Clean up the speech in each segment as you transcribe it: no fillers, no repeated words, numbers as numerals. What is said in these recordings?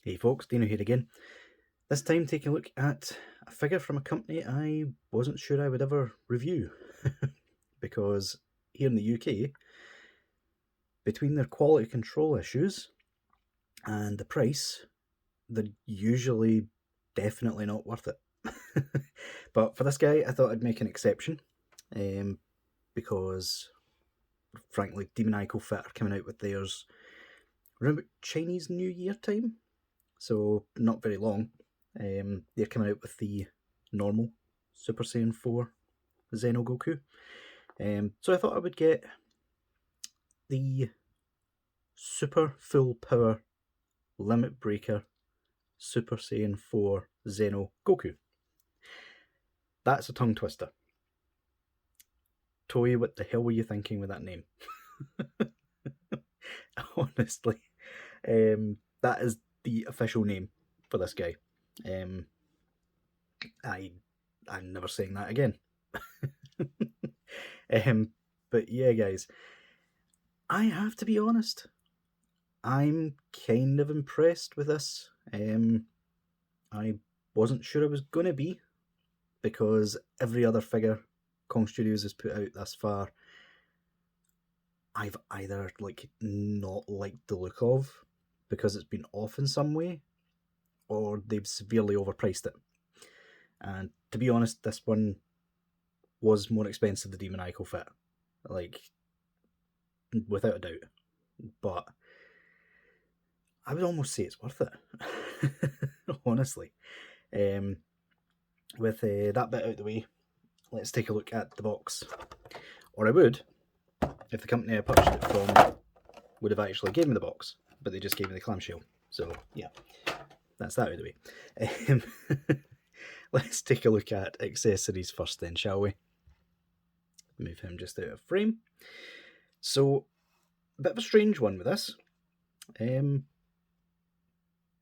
Hey folks, Deano here again. This time taking a look at a figure from a company I wasn't sure I would ever review. Because here in the UK, between their quality control issues and the price, they're usually definitely not worth it. But for this guy, I thought I'd make an exception. Because, frankly, Demoniacal Fit are coming out with theirs around Chinese New Year time. So not very long. They're coming out with the normal Super Saiyan 4 Xeno Goku. So I thought I would get the Super Full Power Limit Breaker Super Saiyan 4 Xeno Goku. That's a tongue twister. Toei, what the hell were you thinking with that name? Honestly. That is the official name for this guy. I'm never saying that again. But yeah, guys, I have to be honest. I'm kind of impressed with this. I wasn't sure I was going to be, because every other figure Kong Studios has put out thus far, I've either not liked the look of because it's been off in some way, or they've severely overpriced it. And to be honest, this one was more expensive than Demoniacal Fit, without a doubt. But I would almost say it's worth it, honestly. With that bit out of the way, let's take a look at the box. Or I would, if the company I purchased it from would have actually given me the box, but they just gave me the clamshell. So yeah, that's that out of the way. Let's take a look at accessories first then, shall we? Move him just out of frame. So, a bit of a strange one with this. And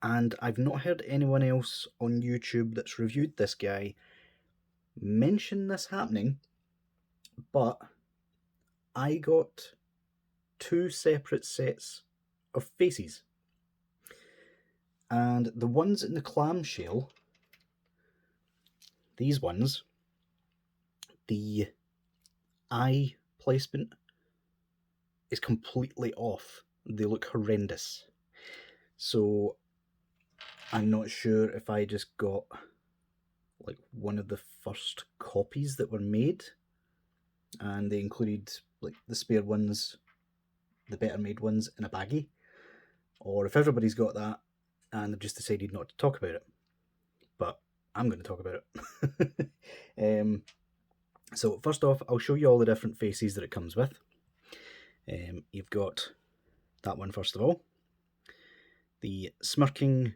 I've not heard anyone else on YouTube that's reviewed this guy mention this happening, but I got two separate sets of faces. And the ones in the clamshell, these ones, the eye placement is completely off. They look horrendous. So I'm not sure if I just got one of the first copies that were made, and they included the spare ones, the better made ones, in a baggie, or if everybody's got that and they've just decided not to talk about it. But I'm going to talk about it. So first off, I'll show you all the different faces that it comes with. You've got that one first of all, the smirking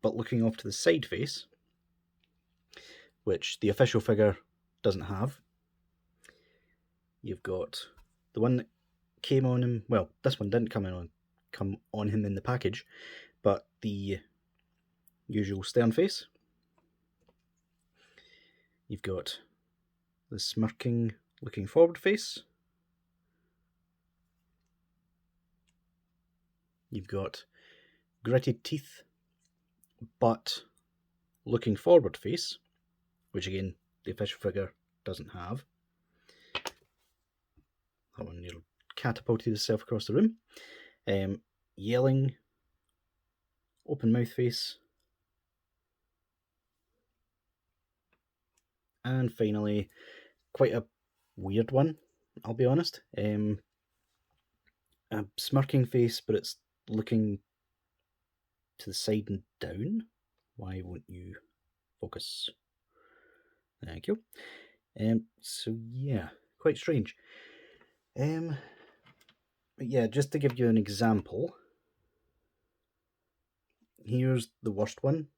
but looking off to the side face, which the official figure doesn't have. You've got the one that came on him, well, this one didn't come on him in the package, but the usual stern face. You've got the smirking looking forward face. You've got gritted teeth but looking forward face, which again the official figure doesn't have. That one nearly catapulted itself across the room. Yelling open mouth face. And finally, quite a weird one, I'll be honest. A smirking face, but it's looking to the side and down. Why won't you focus? Thank you. So yeah, quite strange. But yeah, just to give you an example, here's the worst one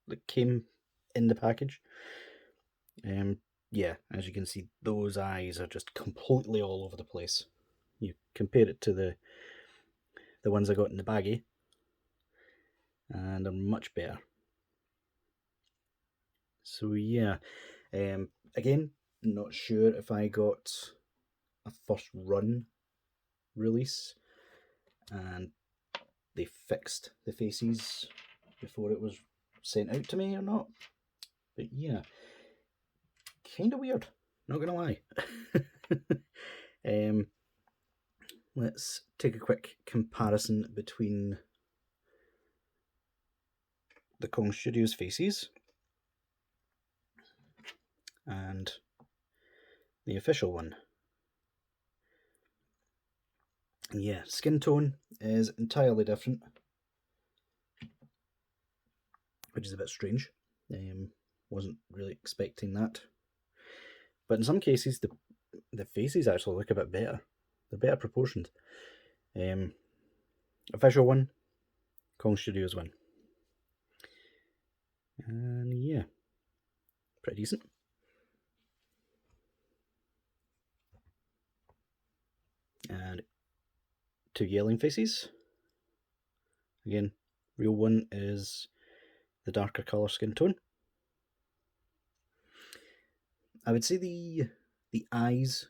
that came in the package. Yeah, as you can see, those eyes are just completely all over the place. You compare it to the ones I got in the baggie, and they're much better. So yeah, again, not sure if I got a first run release, and they fixed the faces before it was sent out to me or not. But yeah, kind of weird, not gonna lie. Let's take a quick comparison between the Kong Studios faces and the official one. Yeah, skin tone is entirely different, which is a bit strange. Wasn't really expecting that. But in some cases, the faces actually look a bit better. They're better proportioned. Official one, Kong Studios one. And yeah, pretty decent. And two yelling faces. Again, real one is the darker colour skin tone. I would say the eyes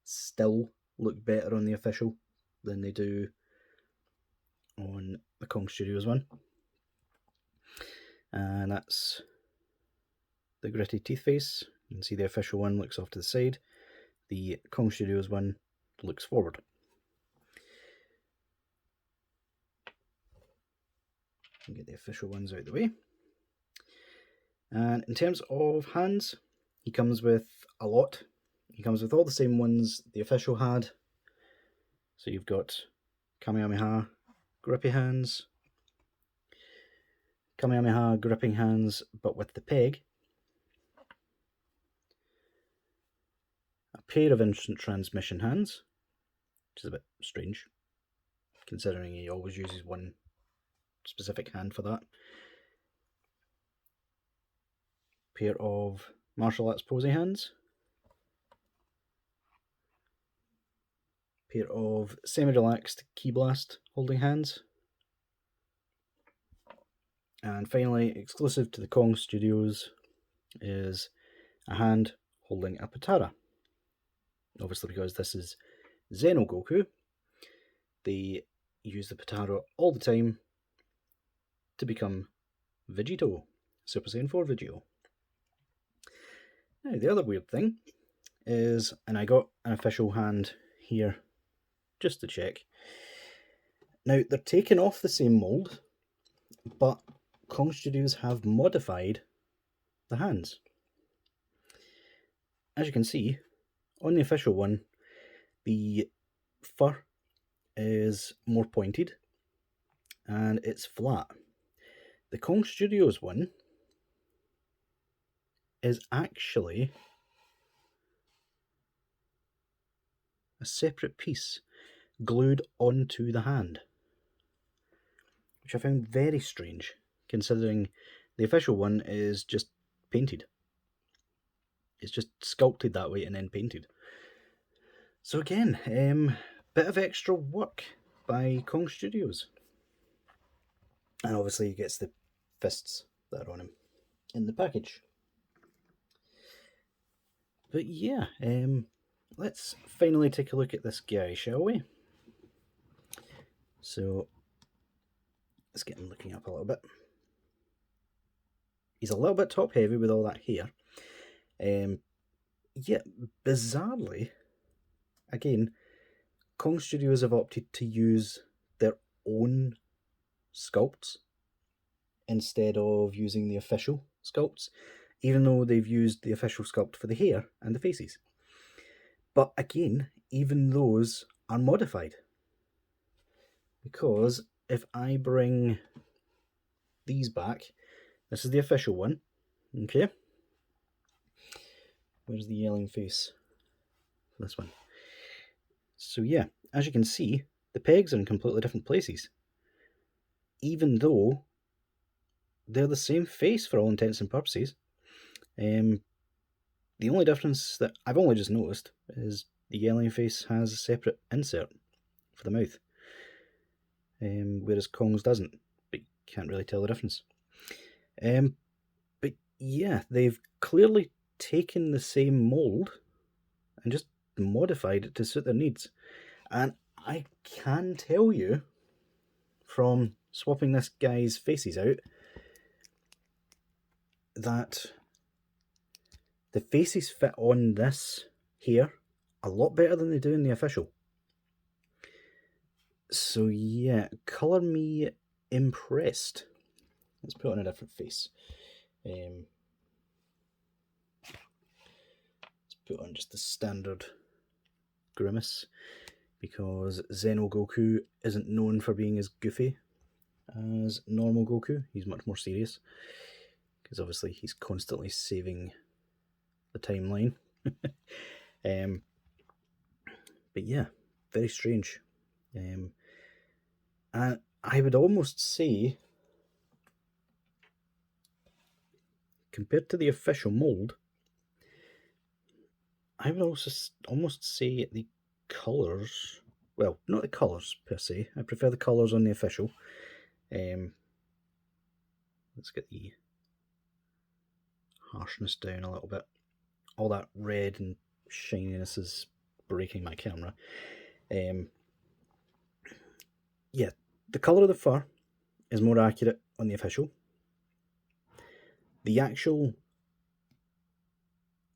still look better on the official than they do on the Kong Studios one. And that's the gritty teeth face. You can see the official one looks off to the side. The Kong Studios one looks forward. I'll get the official ones out of the way. And in terms of hands, he comes with a lot. He comes with all the same ones the official had. So you've got Kamehameha, grippy hands, Kamehameha, gripping hands, but with the peg, a pair of instant transmission hands, which is a bit strange, considering he always uses one specific hand for that. Pair of martial arts posing hands. Pair of semi-relaxed key blast holding hands. And finally, exclusive to the Kong Studios, is a hand holding a Patara. Obviously, because this is Xeno Goku, they use the Patara all the time to become Vegito, Super Saiyan 4 Vegito. Now, the other weird thing is, and I got an official hand here just to check. Now, they're taking off the same mould, but Kong Studios have modified the hands. As you can see, on the official one, the fur is more pointed and it's flat. The Kong Studios one is actually a separate piece glued onto the hand, which I found very strange, considering the official one is just painted. It's just sculpted that way and then painted. So again, bit of extra work by Kong Studios. And obviously he gets the fists that are on him in the package. But yeah, let's finally take a look at this guy, shall we? So, let's get him looking up a little bit. He's a little bit top heavy with all that hair. Yet, bizarrely, again, Kong Studios have opted to use their own sculpts instead of using the official sculpts, even though they've used the official sculpt for the hair and the faces. But again, even those are modified. Because if I bring these back, this is the official one, okay? Where's the yelling face? This one. So yeah, as you can see, the pegs are in completely different places. Even though they're the same face for all intents and purposes. The only difference that I've only just noticed is the yelling face has a separate insert for the mouth. Whereas Kong's doesn't, but you can't really tell the difference. But yeah, they've clearly taken the same mould and just modified it to suit their needs. And I can tell you from swapping this guy's faces out that the faces fit on this here a lot better than they do in the official. So yeah, colour me impressed. Let's put on a different face. Let's put on just the standard grimace, because Xeno Goku isn't known for being as goofy as normal Goku. He's much more serious, because obviously he's constantly saving the timeline. But yeah, very strange. And I would almost say, compared to the official mould, I would also almost say the colours, well, not the colours per se, I prefer the colours on the official. Let's get the harshness down a little bit. All that red and shininess is breaking my camera. Yeah, the colour of the fur is more accurate on the official. The actual,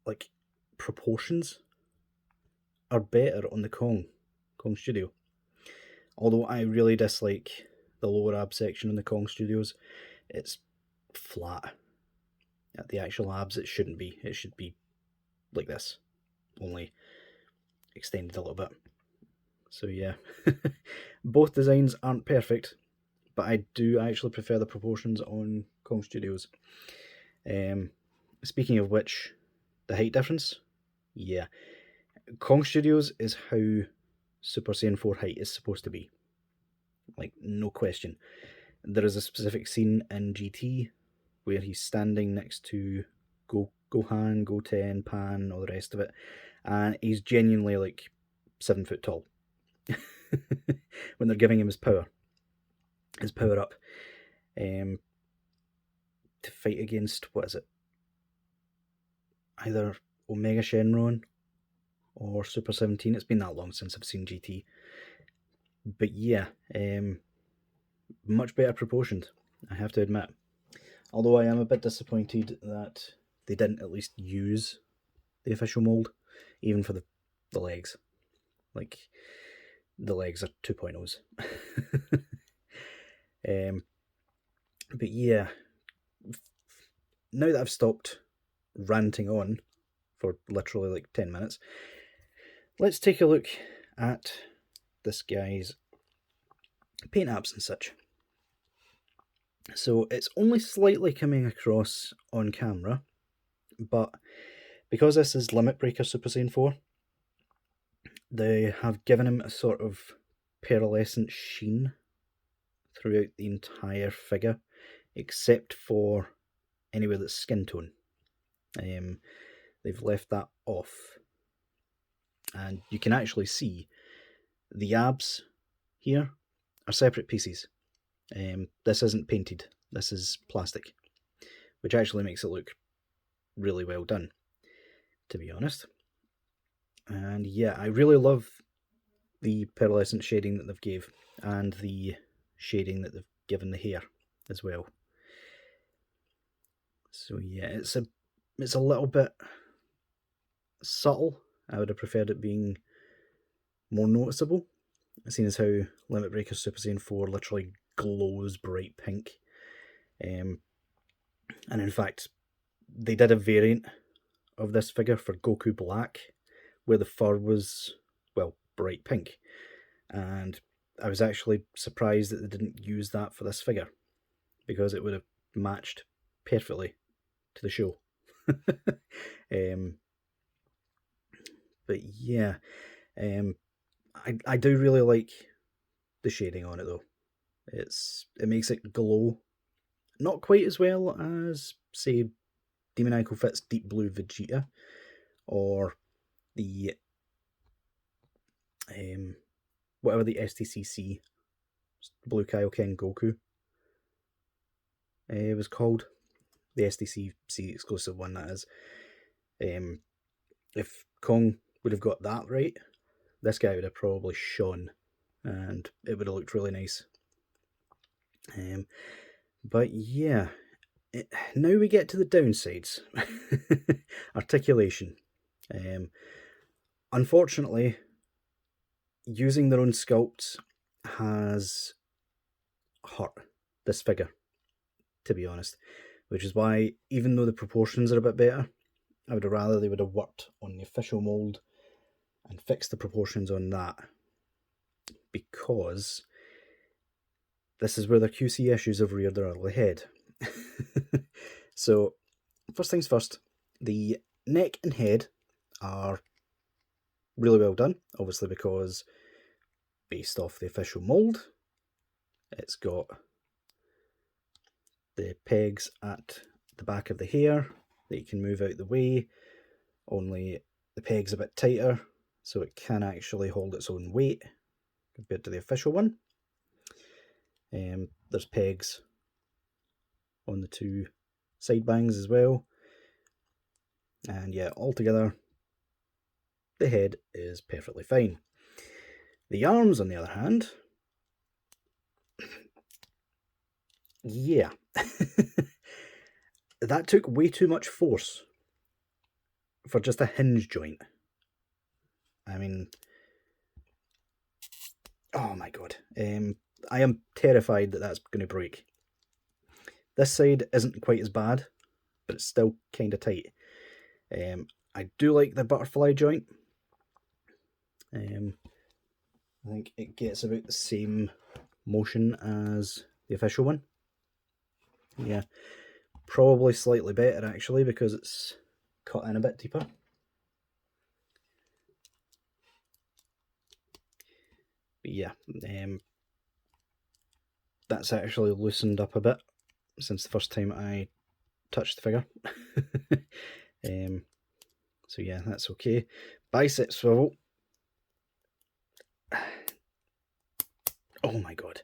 like, proportions are better on the Kong Studio. Although I really dislike the lower ab section in the Kong Studios. It's flat. At the actual abs, it shouldn't be. It should be like this, only extended a little bit. So yeah, both designs aren't perfect, but I do actually prefer the proportions on Kong Studios. Speaking of which, the height difference, yeah, Kong Studios is how Super Saiyan 4 height is supposed to be. Like, no question. There is a specific scene in GT where he's standing next to Gohan, Goten, Pan, all the rest of it, and he's genuinely like 7 foot tall when they're giving him his power up, to fight against, what is it, either Omega Shenron or Super 17. It's been that long since I've seen GT, but yeah, much better proportioned, I have to admit. Although I am a bit disappointed that they didn't at least use the official mould, even for the legs. Like, the legs are 2.0s. But yeah, now that I've stopped ranting on for literally like 10 minutes, let's take a look at this guy's paint apps and such. So it's only slightly coming across on camera, but because this is Limit Breaker Super Saiyan 4, they have given him a sort of pearlescent sheen throughout the entire figure, except for anywhere that's skin tone. They've left that off, and you can actually see the abs here are separate pieces. This isn't painted, this is plastic, which actually makes it look really well done, to be honest. And yeah, I really love the pearlescent shading that they've gave, and the shading that they've given the hair as well. So yeah, it's a little bit subtle. I would have preferred it being more noticeable, seeing as how Limit Breaker Super Saiyan 4 literally glows bright pink. And in fact, they did a variant of this figure for Goku Black, where the fur was, well, bright pink. And I was actually surprised that they didn't use that for this figure, because it would have matched perfectly to the show. But yeah, I do really like the shading on it though. It makes it glow, not quite as well as, say, Demoniacal Fit's Deep Blue Vegeta, or the whatever the STCC Blue Kaioken Goku was called, the STCC exclusive one, that is. If Kong would have got that right, this guy would have probably shone, and it would have looked really nice. But yeah, now we get to the downsides. Articulation. Unfortunately, using their own sculpts has hurt this figure, to be honest. Which is why, even though the proportions are a bit better, I would have rather they would have worked on the official mould and fixed the proportions on that. Because this is where the QC issues have reared their ugly head. So, first things first, the neck and head are really well done, obviously because based off the official mould, it's got the pegs at the back of the hair that you can move out the way, only the peg's a bit tighter, so it can actually hold its own weight compared to the official one. There's pegs on the two side bangs as well, and yeah, altogether the head is perfectly fine. The arms, on the other hand, yeah, that took way too much force for just a hinge joint. I mean, oh my god, I am terrified that that's going to break. This side isn't quite as bad, but it's still kind of tight. I do like the butterfly joint. I think it gets about the same motion as the official one. Yeah, probably slightly better actually because it's cut in a bit deeper. But yeah, that's actually loosened up a bit since the first time I touched the figure. So yeah, that's okay. Bicep swivel. Oh my god.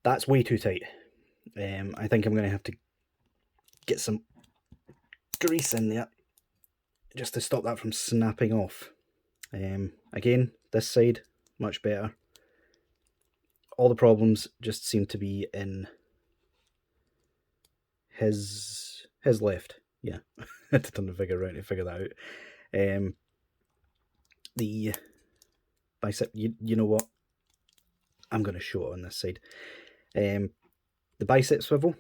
That's way too tight. I think I'm going to have to get some grease in there just to stop that from snapping off. Again, this side, much better. All the problems just seem to be in his left. Yeah, I had to turn the figure around to figure that out. The bicep, you know what? I'm going to show it on this side. The bicep swivel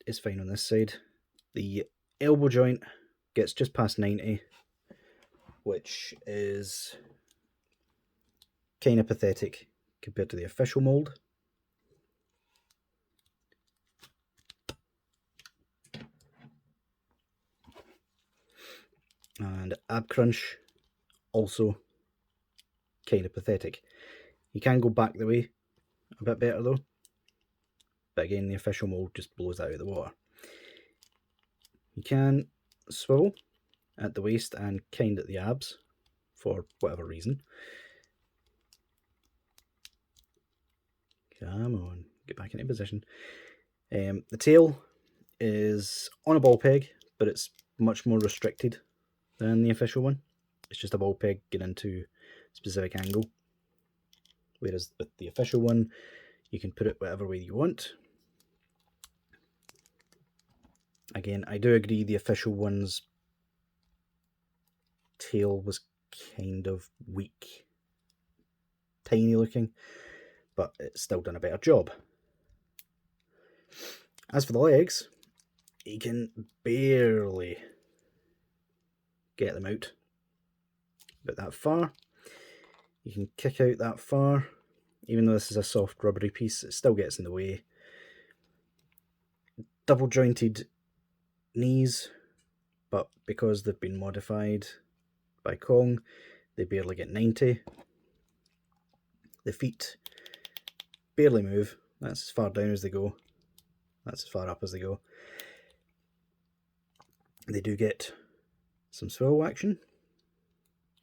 is fine on this side. The elbow joint gets just past 90, which is kind of pathetic compared to the official mould. And ab crunch, also kind of pathetic. You can go back the way a bit better though, but again the official mould just blows that out of the water. You can swivel at the waist and kind at the abs for whatever reason. Come on, get back into position. The tail is on a ball peg, but it's much more restricted than the official one. It's just a ball peg getting into a specific angle. Whereas with the official one, you can put it whatever way you want. Again, I do agree the official one's tail was kind of weak, tiny looking, but it's still done a better job. As for the legs, you can barely get them out about that far. You can kick out that far. Even though this is a soft rubbery piece, it still gets in the way. Double jointed knees, but because they've been modified by Kong, they barely get 90. The feet barely move. That's as far down as they go. That's as far up as they go. They do get some swivel action,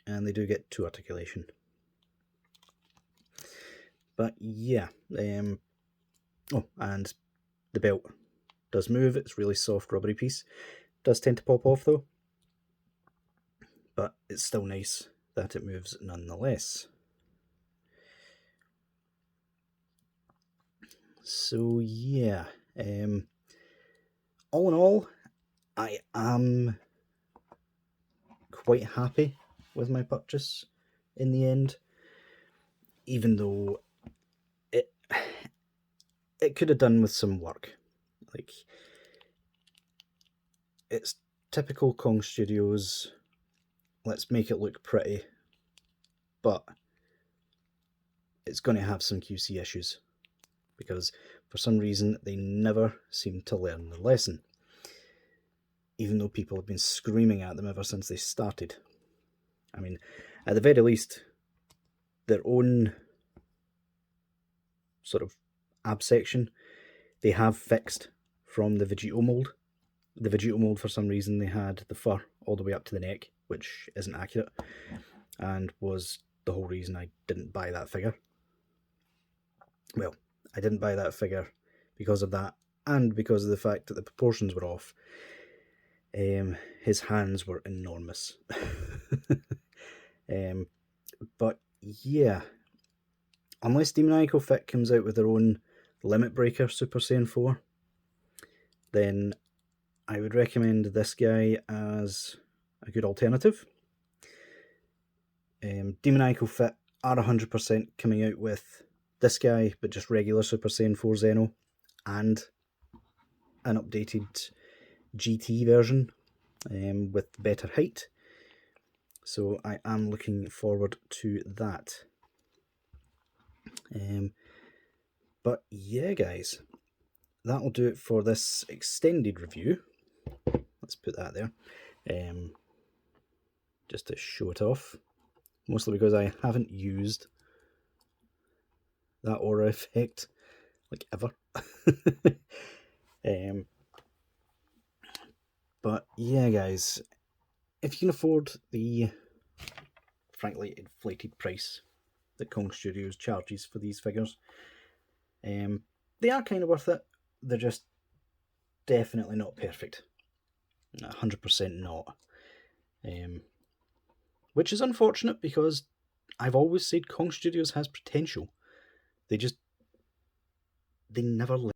and they do get 2 articulation. But yeah, oh, and the belt does move. It's a really soft rubbery piece. Does tend to pop off though, but it's still nice that it moves nonetheless. So yeah, all in all, I am quite happy with my purchase in the end, even though it could have done with some work. Like, it's typical Kong Studios, let's make it look pretty, but it's going to have some QC issues, because for some reason they never seem to learn the lesson, even though people have been screaming at them ever since they started. I mean, at the very least, their own sort of ab section, they have fixed from the Vegito mold. The Vegito mold, for some reason, they had the fur all the way up to the neck, which isn't accurate, and was the whole reason I didn't buy that figure. Well, I didn't buy that figure because of that, and because of the fact that the proportions were off. His hands were enormous. But yeah, unless Demoniacal Fit comes out with their own Limit Breaker Super Saiyan 4, then I would recommend this guy as a good alternative. Demoniacal Fit are 100% coming out with this guy, but just regular Super Saiyan 4 Xeno, and an updated GT version with better height. So I am looking forward to that. But yeah, guys, that'll do it for this extended review. Let's put that there, just to show it off, mostly because I haven't used that aura effect like ever. But yeah, guys, if you can afford the frankly inflated price that Kong Studios charges for these figures, they are kind of worth it. They're just definitely not perfect. 100% not. Which is unfortunate, because I've always said Kong Studios has potential. They never let